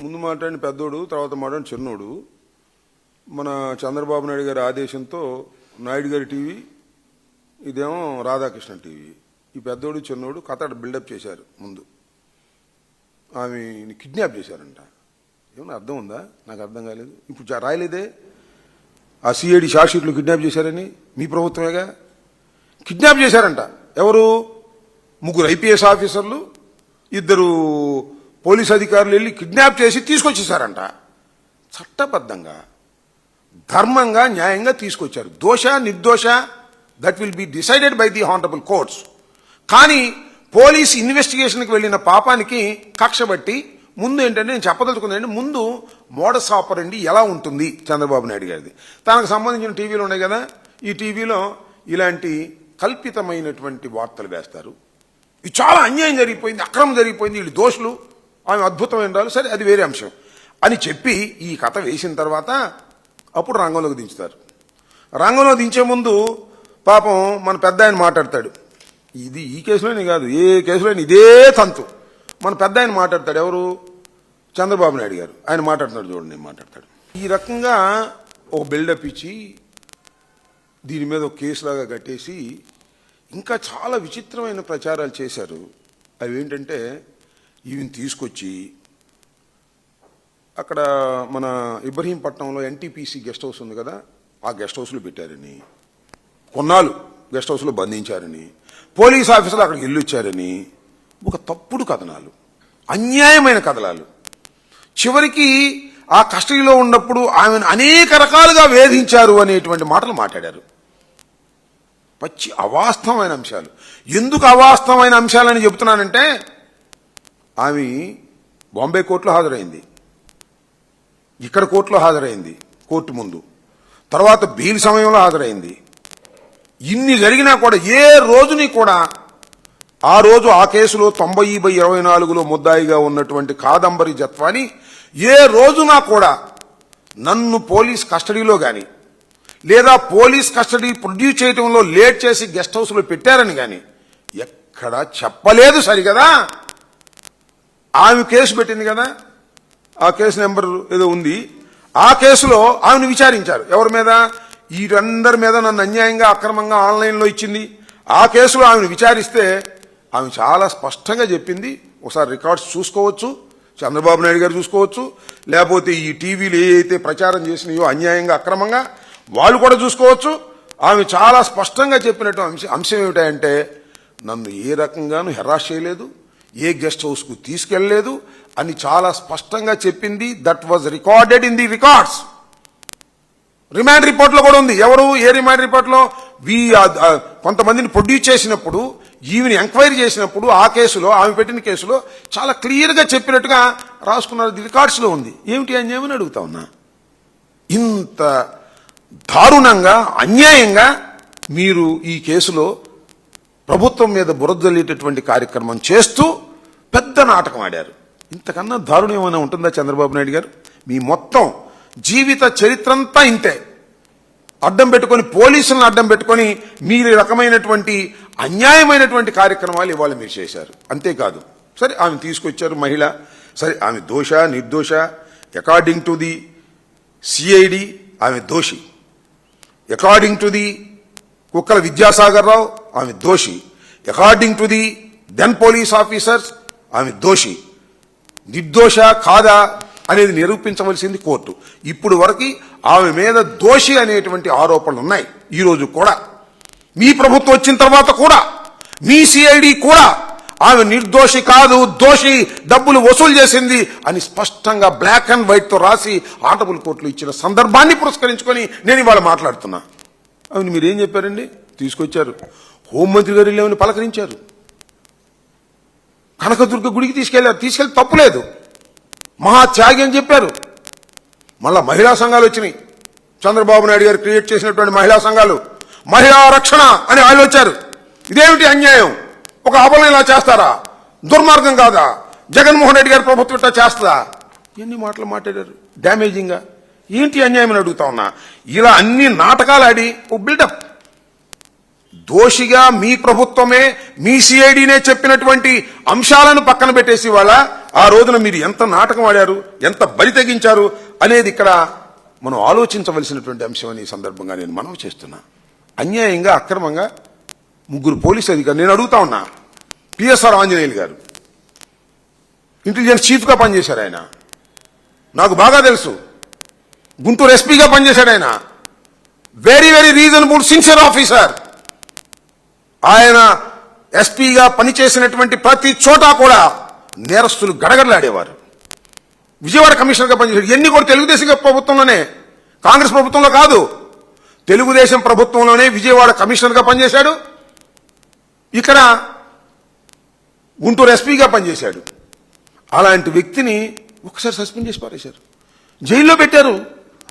ముందు మాట్లాడిన పెద్దోడు, తర్వాత మాట్లాడిన చిన్నోడు. మన చంద్రబాబు నాయుడు గారి ఆదేశంతో నాయుడు గారి టీవీ, ఇదేమో రాధాకృష్ణ టీవీ. ఈ పెద్దోడు చిన్నోడు కథ బిల్డప్ చేశారు. ముందు ఆమెని కిడ్నాప్ చేశారంట. ఏమన్నా అర్థం ఉందా? నాకు అర్థం కాలేదు. ఇప్పుడు రాయలేదే ఆ సిఐడి షార్ట్ షీట్లు కిడ్నాప్ చేశారని. మీ ప్రభుత్వమేగా. కిడ్నాప్ చేశారంట. ఎవరు? 3 ఐపీఎస్ ఆఫీసర్లు, 2 పోలీస్ అధికారులు వెళ్ళి కిడ్నాప్ చేసి తీసుకొచ్చేసారంట. చట్టబద్ధంగా, ధర్మంగా, న్యాయంగా తీసుకొచ్చారు. దోష నిర్దోష that will be decided by the honourable courts. కానీ పోలీస్ ఇన్వెస్టిగేషన్కి వెళ్ళిన పాపానికి కక్ష బట్టి ముందు ఏంటంటే, నేను చెప్పదలుచుకుందంటే, ముందు మోడస్ ఆపరండి ఎలా ఉంటుంది చంద్రబాబు నాయుడు గారిది. తనకు సంబంధించిన టీవీలు ఉన్నాయి కదా, ఈ టీవీలో ఇలాంటి కల్పితమైనటువంటి వార్తలు వేస్తారు. ఇది చాలా అన్యాయం జరిగిపోయింది, అక్రమం జరిగిపోయింది, వీళ్ళు దోషులు, ఆమె అద్భుతమైన రాళ్ళు, సరే అది వేరే అంశం అని చెప్పి ఈ కథ వేసిన తర్వాత అప్పుడు రంగంలోకి దించుతారు. రంగంలో దించే ముందు పాపం మన పెద్ద ఆయన మాట్లాడతాడు. ఇది ఈ కేసులోనే కాదు, ఏ కేసులోనే ఇదే తంతు. మన పెద్ద ఆయన మాట్లాడతాడు. ఎవరు? చంద్రబాబు నాయుడు గారు. ఆయన మాట్లాడుతున్నాడు, చూడండి మాట్లాడతాడు. ఈ రకంగా ఒక బిల్డప్ ఇచ్చి దీని మీద ఒక కేసులాగా కట్టేసి ఇంకా చాలా విచిత్రమైన ప్రచారాలు చేశారు. అవి ఏంటంటే, ఈవిని తీసుకొచ్చి అక్కడ మన ఇబ్రహీంపట్నంలో ఎన్టీపీసీ గెస్ట్ హౌస్ ఉంది కదా, ఆ గెస్ట్ హౌస్లో పెట్టారని, కొన్నాళ్ళు గెస్ట్ హౌస్లో బంధించారని, పోలీస్ ఆఫీసర్లు అక్కడికి ఇల్లు ఇచ్చారని, ఒక తప్పుడు కథనాలు, అన్యాయమైన కథనాలు. చివరికి ఆ కస్టడీలో ఉన్నప్పుడు ఆమెను అనేక రకాలుగా వేధించారు అనేటువంటి మాటలు మాట్లాడారు. పచ్చి అవాస్తవమైన అంశాలు. ఎందుకు అవాస్తవమైన అంశాలని చెబుతున్నానంటే, ఆమె బాంబే కోర్టులో హాజరైంది, ఇక్కడ కోర్టులో హాజరైంది, కోర్టు ముందు, తర్వాత బెయిల్ సమయంలో హాజరైంది. ఇన్ని జరిగినా కూడా ఏ రోజుని కూడా ఆ రోజు ఆ కేసులో 90/24లో ముద్దాయిగా ఉన్నటువంటి కాదంబరి జత్వాని ఏ రోజునా కూడా నన్ను పోలీస్ కస్టడీలో కానీ, లేదా పోలీస్ కస్టడీ ప్రొడ్యూస్ చేయడంలో లేట్ చేసి గెస్ట్ హౌస్లో పెట్టారని కానీ ఎక్కడా చెప్పలేదు. సరిగదా? ఆమె కేసు పెట్టింది కదా, ఆ కేసు నెంబర్ ఏదో ఉంది. ఆ కేసులో ఆమెను విచారించారు. ఎవరి మీద? వీరందరి మీద నన్ను అన్యాయంగా అక్రమంగా ఆన్లైన్లో ఇచ్చింది. ఆ కేసులో ఆమెను విచారిస్తే ఆమె చాలా స్పష్టంగా చెప్పింది. ఒకసారి రికార్డ్స్ చూసుకోవచ్చు, చంద్రబాబు నాయుడు గారు చూసుకోవచ్చు, లేకపోతే ఈ టీవీలు ఏవైతే ప్రచారం చేసినాయో అన్యాయంగా అక్రమంగా వాళ్ళు కూడా చూసుకోవచ్చు. ఆమె చాలా స్పష్టంగా చెప్పినట్టు అంశం ఏమిటంటే, నన్ను ఏ రకంగానూ హెరాస్ చేయలేదు, ఏ గెస్ట్ హౌస్కు తీసుకెళ్లలేదు అని చాలా స్పష్టంగా చెప్పింది. That was recorded in the records. Remand రిపోర్ట్లో కూడా ఉంది. ఎవరు? ఏ రిమాండ్ రిపోర్ట్లో? కొంతమందిని ప్రొడ్యూస్ చేసినప్పుడు, ఈవిని ఎంక్వైరీ చేసినప్పుడు, ఆ కేసులో, ఆమె పెట్టిన కేసులో చాలా క్లియర్గా చెప్పినట్టుగా రాసుకున్నారు. రికార్డ్స్లో ఉంది. ఏమిటి అన్యాయమని అడుగుతా ఉన్నా. ఇంత దారుణంగా, అన్యాయంగా మీరు ఈ కేసులో ప్రభుత్వం మీద బురదల్లేటటువంటి కార్యక్రమం చేస్తూ పెద్ద నాటకం ఆడారు. ఇంతకన్నా దారుణం ఏమైనా ఉంటుందా చంద్రబాబు నాయుడు గారు? మీ మొత్తం జీవిత చరిత్రంతా ఇంతే. అడ్డం పెట్టుకొని, పోలీసులను అడ్డం పెట్టుకొని మీరు ఈ రకమైనటువంటి అన్యాయమైనటువంటి కార్యక్రమాలు ఇవాళ మీరు చేశారు. అంతేకాదు, సరే ఆమె తీసుకొచ్చారు, మహిళ, సరే ఆమె దోష నిర్దోష? అకార్డింగ్ టు ది సిఐడి ఆమె దోషి. According to the Kukkala Vidyasagar Rao ఆమె దోషి. According to the then police officers ఆమె దోషి. నిర్దోష కాదా అనేది నిరూపించవలసింది కోర్టు. ఇప్పుడు వరకు ఆమె మీద దోషి అనేటువంటి ఆరోపణలు ఉన్నాయి. ఈ రోజు కూడా, మీ ప్రభుత్వం వచ్చిన తర్వాత కూడా, మీ సిఐడి కూడా ఆమె నిర్దోషి కాదు, దోషి, డబ్బులు వసూలు చేసింది అని స్పష్టంగా బ్లాక్ అండ్ వైట్ తో రాసి ఆనరబుల్ కోర్టులు ఇచ్చిన సందర్భాన్ని పురస్కరించుకొని నేను ఇవాళ మాట్లాడుతున్నా. అవును, మీరేం చెప్పారండి? తీసుకొచ్చారు, హోంమంత్రి గారు లేవని పలకరించారు, కనకదుర్గ గుడికి తీసుకెళ్లారు, తీసుకెళ్లి తప్పులేదు, మహా త్యాగి అని చెప్పారు. మళ్ళా మహిళా సంఘాలు వచ్చినాయి. చంద్రబాబు నాయుడు గారు క్రియేట్ చేసినటువంటి మహిళా సంఘాలు, మహిళా రక్షణ అని వాళ్ళు వచ్చారు. ఇదేమిటి అన్యాయం? ఒక అబలం ఇలా చేస్తారా? దుర్మార్గం కాదా? జగన్మోహన్ రెడ్డి గారి ప్రభుత్వం ఇట్లా చేస్తుందా? ఎన్ని మాటలు మాట్లాడారు డ్యామేజింగ్గా. ఏంటి అన్యాయం అని అడుగుతా ఉన్నా. ఇలా అన్ని నాటకాలు ఆడి ఓ బిల్డప్, దోషిగా మీ ప్రభుత్వమే మీ సిఐడినే చెప్పినటువంటి అంశాలను పక్కన పెట్టేసి వాళ్ళ ఆ రోజున మీరు ఎంత నాటకం ఆడారు, ఎంత బరి తెగించారు అనేది ఇక్కడ మనం ఆలోచించవలసినటువంటి అంశం అని ఈ సందర్భంగా నేను మనవి చేస్తున్నా. అన్యాయంగా అక్రమంగా 3 పోలీసు అధికారులు, నేను అడుగుతా ఉన్నా, పిఎస్ఆర్ ఆంజనేయులు గారు ఇంటెలిజెన్స్ చీఫ్గా పనిచేశారు ఆయన, నాకు బాగా తెలుసు. గుంటూరు ఎస్పీగా పనిచేశాడు ఆయన, very very reasonable sincere officer. ఆయన ఎస్పీగా పనిచేసినటువంటి ప్రతి చోట కూడా నేరస్తులు గడగడలాడేవారు. విజయవాడ కమిషనర్గా పనిచేశాడు. ఎన్ని కూడా తెలుగుదేశం ప్రభుత్వంలోనే, కాంగ్రెస్ ప్రభుత్వంలో కాదు, తెలుగుదేశం ప్రభుత్వంలోనే విజయవాడ కమిషనర్గా పనిచేశాడు. ఇక్కడ గుంటూరు ఎస్పీగా పనిచేశాడు. అలాంటి వ్యక్తిని ఒకసారి సస్పెండ్ చేసి పారేశారు, జైల్లో పెట్టారు,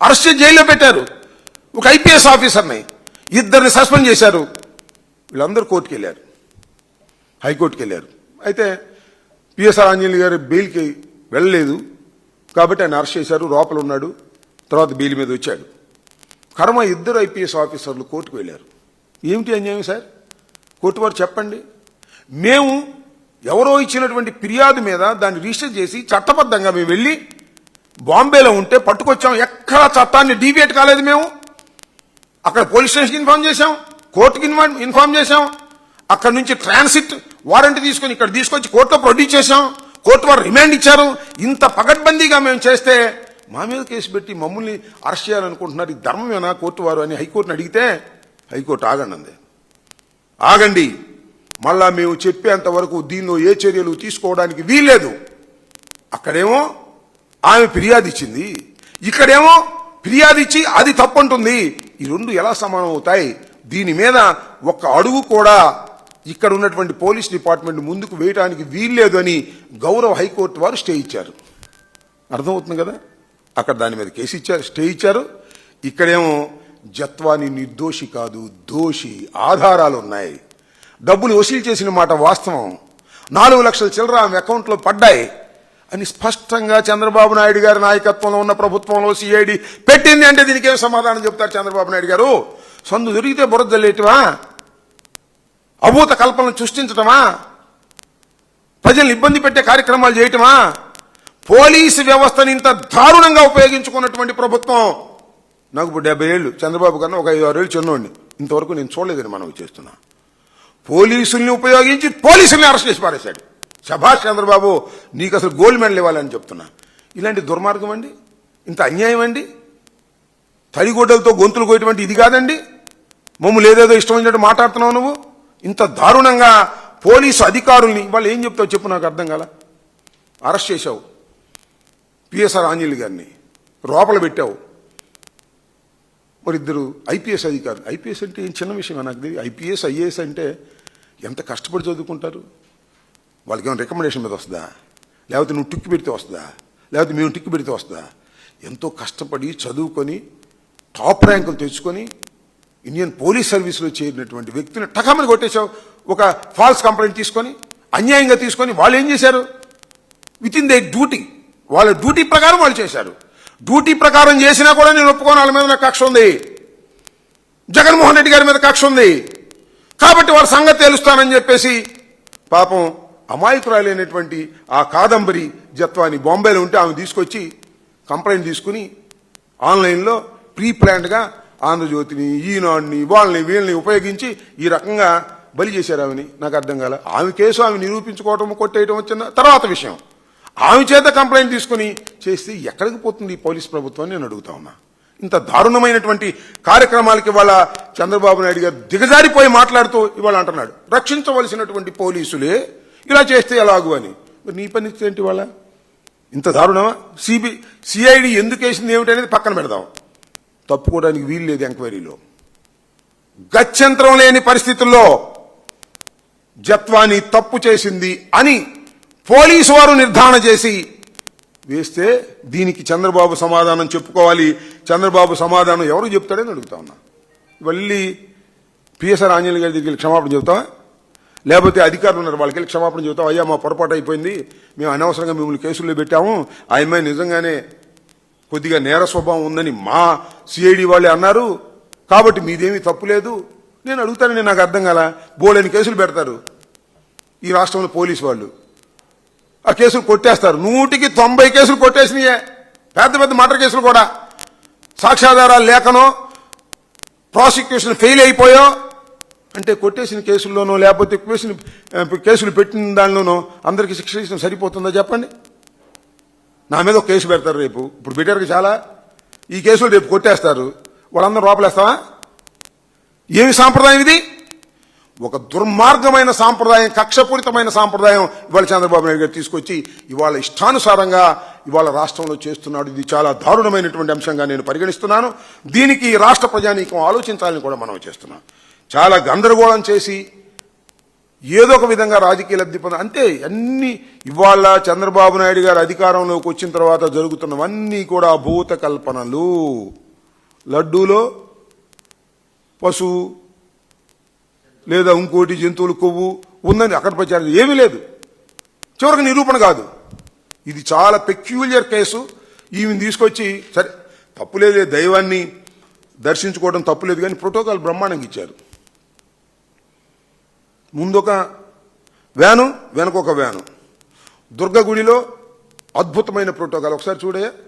అరెస్ట్ చేసి జైల్లో పెట్టారు. ఒక ఐపీఎస్ ఆఫీసర్ని, 2 సస్పెండ్ చేశారు. వీళ్ళందరూ కోర్టుకు వెళ్ళారు, హైకోర్టుకు వెళ్ళారు. అయితే పిఎస్ఆర్ ఆంజనేయులు గారు బెయిల్కి వెళ్ళలేదు కాబట్టి ఆయన అరెస్ట్ చేశారు, లోపల ఉన్నాడు. తర్వాత బెయిల్ మీద వచ్చాడు. కర్మ 2 ఐపీఎస్ ఆఫీసర్లు కోర్టుకు వెళ్ళారు. ఏమిటి అన్యాయం సార్? కోర్టు వారు చెప్పండి. మేము ఎవరో ఇచ్చినటువంటి ఫిర్యాదు మీద దాన్ని రిజిస్టర్ చేసి చట్టబద్ధంగా మేము వెళ్ళి బాంబేలో ఉంటే పట్టుకొచ్చాం. ఎక్కడ చట్టాన్ని డీవియేట్ కాలేదు. మేము అక్కడ పోలీస్ స్టేషన్కి ఇన్ఫార్మ్ చేశాం, కోర్టుకి ఇన్ఫార్మ్ చేశాం. అక్కడ నుంచి ట్రాన్సిట్ వారెంట్ తీసుకొని ఇక్కడ తీసుకొచ్చి కోర్టులో ప్రొడ్యూస్ చేశాం. కోర్టు వారు రిమాండ్ ఇచ్చారు. ఇంత పకడ్బందీగా మేము చేస్తే మా మీద కేసు పెట్టి మమ్మల్ని అరెస్ట్ చేయాలనుకుంటున్నారు. ఈ ధర్మమేనా కోర్టు వారు అని హైకోర్టుని అడిగితే హైకోర్టు ఆగండి అంది. ఆగండి, మళ్ళా మేము చెప్పేంత వరకు దీనిలో ఏ చర్యలు తీసుకోవడానికి వీల్లేదు. అక్కడేమో ఆమె ఫిర్యాదు ఇచ్చింది, ఇక్కడేమో ఫిర్యాదు ఇచ్చి అది తప్పంటుంది. ఈ 2 ఎలా సమానం అవుతాయి? దీని మీద ఒక్క అడుగు కూడా ఇక్కడ ఉన్నటువంటి పోలీస్ డిపార్ట్మెంట్ ముందుకు వేయడానికి వీల్లేదు అని గౌరవ హైకోర్టు వారు స్టే ఇచ్చారు. అర్థమవుతుంది కదా? అక్కడ దాని మీద కేసు ఇచ్చారు, స్టే ఇచ్చారు. ఇక్కడేమో జత్వాని నిర్దోషి కాదు, దోషి, ఆధారాలు ఉన్నాయి. డబ్బులు వసూలు చేసిన మాట వాస్తవం. 4 లక్షల చిల్లర ఆమె అకౌంట్లో పడ్డాయి అని స్పష్టంగా చంద్రబాబు నాయుడు గారి నాయకత్వంలో ఉన్న ప్రభుత్వంలో సిఐడి పెట్టింది. అంటే దీనికి ఏం సమాధానం చెప్తారు చంద్రబాబు నాయుడు గారు? సందు దొరికితే బురద జల్లేయటమా? అభూత కల్పనలు సృష్టించటమా? ప్రజల్ని ఇబ్బంది పెట్టే కార్యక్రమాలు చేయటమా? పోలీసు వ్యవస్థను ఇంత దారుణంగా ఉపయోగించుకున్నటువంటి ప్రభుత్వం, నాకు ఇప్పుడు 70 ఏళ్ళు, చంద్రబాబు కన్నా ఒక 5-6 ఏళ్ళు చిన్నోడిని, ఇంతవరకు నేను చూడలేదని మనం చేస్తున్నా. పోలీసుల్ని ఉపయోగించి పోలీసుల్ని అరెస్ట్ చేసి పారేశాడు. శభాష్ చంద్రబాబు, నీకు అసలు గోల్డ్ మెడల్ ఇవ్వాలని చెప్తున్నా. ఇలాంటి దుర్మార్గం అండి, ఇంత అన్యాయం అండి. తడిగొడ్డలతో గొంతులు కోయటువంటి ఇది కాదండి. మమ్మల్ని ఏదేదో ఇష్టం వచ్చినట్టు మాట్లాడుతున్నావు నువ్వు. ఇంత దారుణంగా పోలీసు అధికారుల్ని వాళ్ళు ఏం చెప్తావు చెప్పు, నాకు అర్థం కాల. అరెస్ట్ చేశావు పిఎస్ఆర్ ఆంజనేయులు గారిని, లోపల పెట్టావు. మరి 2 ఐపీఎస్ అధికారులు, ఐపీఎస్ అంటే ఏం చిన్న విషయం నాకు తెలియదు. ఐపీఎస్ ఐఏఎస్ అంటే ఎంత కష్టపడి చదువుకుంటారు. వాళ్ళకి ఏమైనా రికమెండేషన్ మీద వస్తుందా? లేకపోతే నువ్వు టిక్కు పెడితే వస్తుందా? లేకపోతే మేము టిక్కు పెడితే వస్తుందా? ఎంతో కష్టపడి చదువుకొని టాప్ ర్యాంకులు తెచ్చుకొని ఇండియన్ పోలీస్ సర్వీస్లో చేరినటువంటి వ్యక్తిని టకామని కొట్టేశావు. ఒక ఫాల్స్ కంప్లైంట్ తీసుకొని, అన్యాయంగా తీసుకొని. వాళ్ళు ఏం చేశారు? విత్ ఇన్ దే డ్యూటీ, వాళ్ళ డ్యూటీ ప్రకారం వాళ్ళు చేశారు. డ్యూటీ ప్రకారం చేసినా కూడా నేను ఒప్పుకోను. వాళ్ళ మీద నాకు కక్ష ఉంది, జగన్మోహన్ రెడ్డి గారి మీద కక్ష ఉంది కాబట్టి వాళ్ళ సంగతి తెలుస్తానని చెప్పేసి పాపం అమాయకురాలైనటువంటి ఆ కాదంబరి జత్వాని బాంబేలో ఉంటే ఆమె తీసుకొచ్చి కంప్లైంట్ తీసుకుని ఆన్లైన్లో ప్రీ ప్లాన్డ్గా ఆంధ్రజ్యోతిని, ఈనాడుని, వాళ్ళని వీళ్ళని ఉపయోగించి ఈ రకంగా బలి చేశారు ఆమెని. నాకు అర్థం కాల. ఆమె కేసు ఆమె నిరూపించుకోవటం, కొట్టేయటం వచ్చిన తర్వాత విషయం. ఆమె చేత కంప్లైంట్ తీసుకుని చేస్తే ఎక్కడికి పోతుంది ఈ పోలీస్ ప్రభుత్వాన్ని నేను అడుగుతా ఉన్నా. ఇంత దారుణమైనటువంటి కార్యక్రమాలకి ఇవాళ చంద్రబాబు నాయుడు గారు దిగజారిపోయి మాట్లాడుతూ ఇవాళ అంటున్నాడు, రక్షించవలసినటువంటి పోలీసులే ఇలా చేస్తే ఎలాగు అని. మరి నీ పని ఏంటి వాళ్ళ? ఇంత దారుణమా? సిఐడి ఎందుకు వేసింది ఏమిటనేది పక్కన పెడదాం, తప్పుకోవడానికి వీలు లేదు ఎంక్వైరీలో. గత్యంతరం లేని పరిస్థితుల్లో జత్వాని తప్పు చేసింది అని పోలీసు వారు నిర్ధారణ చేసి వేస్తే దీనికి చంద్రబాబు సమాధానం చెప్పుకోవాలి. చంద్రబాబు సమాధానం ఎవరు చెప్తాడని అడుగుతా ఉన్నా. మళ్ళీ పిఎస్ఆర్ ఆంజనేయులు గారి దగ్గరికి క్షమాపణ చెబుతావా? లేకపోతే అధికారులు ఉన్నారు వాళ్ళకి వెళ్ళి క్షమాపణ చెబుతావు, అయ్యా మా పొరపాటు అయిపోయింది, మేము అనవసరంగా మిమ్మల్ని కేసుల్లో పెట్టాము, ఆ అమ్మాయి నిజంగానే కొద్దిగా నేర స్వభావం ఉందని మా సిఐడి వాళ్ళే అన్నారు కాబట్టి మీదేమీ తప్పు లేదు, నేను అడుగుతాను, నాకు అర్థం కాల. బోలేని కేసులు పెడతారు ఈ రాష్ట్రంలో పోలీసు వాళ్ళు, ఆ కేసులు కొట్టేస్తారు. 100కి 90 కేసులు కొట్టేసినాయే, పెద్ద పెద్ద మర్డర్ కేసులు కూడా. సాక్ష్యాధారాలు లేకనో ప్రాసిక్యూషన్ ఫెయిల్ అయిపోయో అంటే కొట్టేసిన కేసుల్లోనో లేకపోతే కేసులు పెట్టిన దానిలోనో అందరికీ శిక్ష ఇష్టం సరిపోతుందా చెప్పండి? నా మీద ఒక కేసు పెడతారు రేపు, ఇప్పుడు పెట్టారు చాలా, ఈ కేసులు రేపు కొట్టేస్తారు, వాళ్ళందరూ లోపలేస్తావా? ఏమి సాంప్రదాయం ఇది? ఒక దుర్మార్గమైన సాంప్రదాయం, కక్షపూరితమైన సాంప్రదాయం ఇవాళ చంద్రబాబు నాయుడు గారు తీసుకొచ్చి ఇవాళ ఇష్టానుసారంగా ఇవాళ రాష్ట్రంలో చేస్తున్నాడు. ఇది చాలా దారుణమైనటువంటి అంశంగా నేను పరిగణిస్తున్నాను. దీనికి రాష్ట్ర ప్రజానీకం ఆలోచించాలని కూడా మనం చేస్తున్నాం. చాలా గందరగోళం చేసి ఏదో ఒక విధంగా రాజకీయ లబ్ధి పొంద అంతే. అన్ని ఇవాళ చంద్రబాబు నాయుడు గారు అధికారంలోకి వచ్చిన తర్వాత జరుగుతున్నవన్నీ కూడా భూత కల్పనలు. లడ్డూలో పశువు లేదా ఇంకోటి జంతువులు కొవ్వు ఉందని అక్కడ ప్రచారం ఏమీ లేదు. చివరికి నిరూపణ కాదు. ఇది చాలా పెక్యూలియర్ కేసు. ఈమెను తీసుకొచ్చి సరే తప్పులేదు, దైవాన్ని దర్శించుకోవడం తప్పులేదు, కానీ ప్రోటోకాల్ బ్రహ్మాండంగా ఇచ్చారు. ముందొక వ్యాను, వెనకొక వ్యాను. దుర్గ గుడిలో అద్భుతమైన ప్రోటోకాల్. ఒకసారి చూడే.